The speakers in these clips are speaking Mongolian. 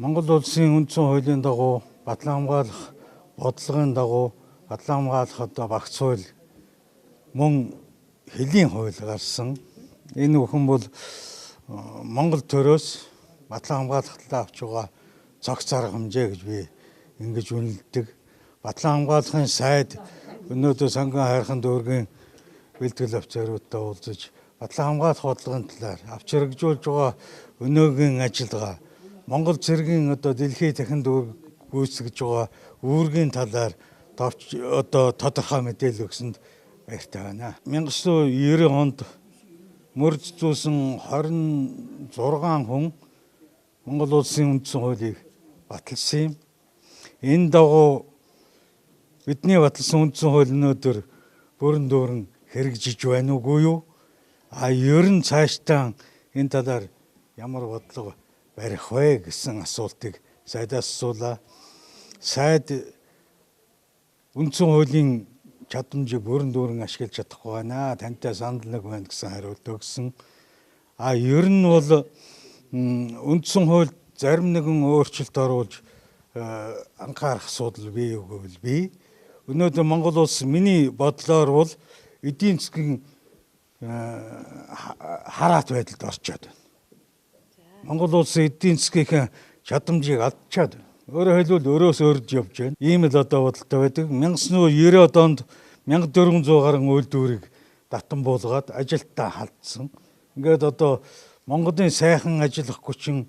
Монгол улсын үндсэн хуулийн дагуу батлан хамгаалах бодлогын дагуу батлан хамгаалах багц хууль мөн хэлийн хууль гарсан. Энэ бүхэн бол Монгол төрөөс батлан хамгаалах талаа авч байгаа цогц арга хэмжээ гэж би ингэж үнэлдэг. Батлан хамгаалахын сайд өнөөдөр сангийн хайрхан дүүргийн бэлтгэл офицеруудтай уулзаж батлан хамгаалах бодлогын талаар авч хэрэгжүүлж байгаа өнөөгийн ажиллагаа Монгол цэргийн дэлхийн дахин гүйцэтгэж байгаа үүргийн талаар тодорхой мэдээлэл өгсөнд баяртай байна. 1990 онд мөрд зүүсэн 26 хүн Монгол улсын үндсэн хуулийг баталсан юм. Энэ дагуу бидний баталсан үндсэн хууль өнөөдөр бүрэн дүүрэн хэрэгжиж байна уугүй юу? Ер нь цаашдаа энэ талаар ямар бодлого барих вэ гэсэн асуултыг сайдаас асуулаа. Сайд үндсэн хуулийн чадамжийг бүрэн дүүрэн ашиглаж чадахгүй байна. Тантай санал нэг байна гэсэн хариулт өгсөн. Ер нь бол үндсэн хуульд зарим нэгэн өөрчлөлт оруулж анхаарах асуудал бий үгүй бий. Өнөөдөр Монгол улс миний бодлоор бол эдийн засгийн хараат байдалд орчоод байна. Монгол улс эдийн засгийн чадамжийг алдчихад байна. Өөрөөр хэлбэл өрөөс өрж явж байна. Ийм л бодолтой байдаг. 1990 онд 1400 гаруй үйлдвэрийг татан буулгаад ажилтаа халдсан. Ингээд Монголын сайхан ажиллах хүчин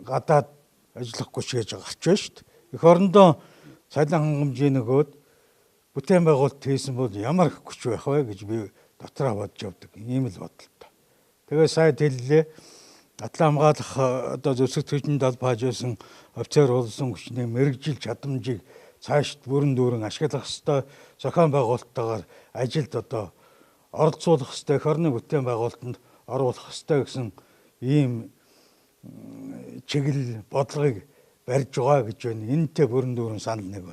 гадаад ажиллах хүч гэж гарч байна шүү дээ. Эх орондоо цалин хангамжийн нөгөөд бүтээн байгуулалт хийсэн бол ямар их хүч байх вэ гэж би дотроо бодож явдаг. Ийм л бодолтой. Тэгээ сайд хэллээ. Батлан хамгаалах зөвсгөх төчөнд албааж байсан офицер болсон хүчний мэрэгжил чадамжийг цаашд бүрэн дүүрэн ашиглах ёстой. Зохион байгуулалттайгаар ажилд оролцуулах ёстой. Эх орны бүтээн байгуулалтанд оруулах ёстой гэсэн ийм чиглэл бодлогыг барьж байгаа гэж байна. Энэтэй бүрэн дүүрэн санал нэг байна.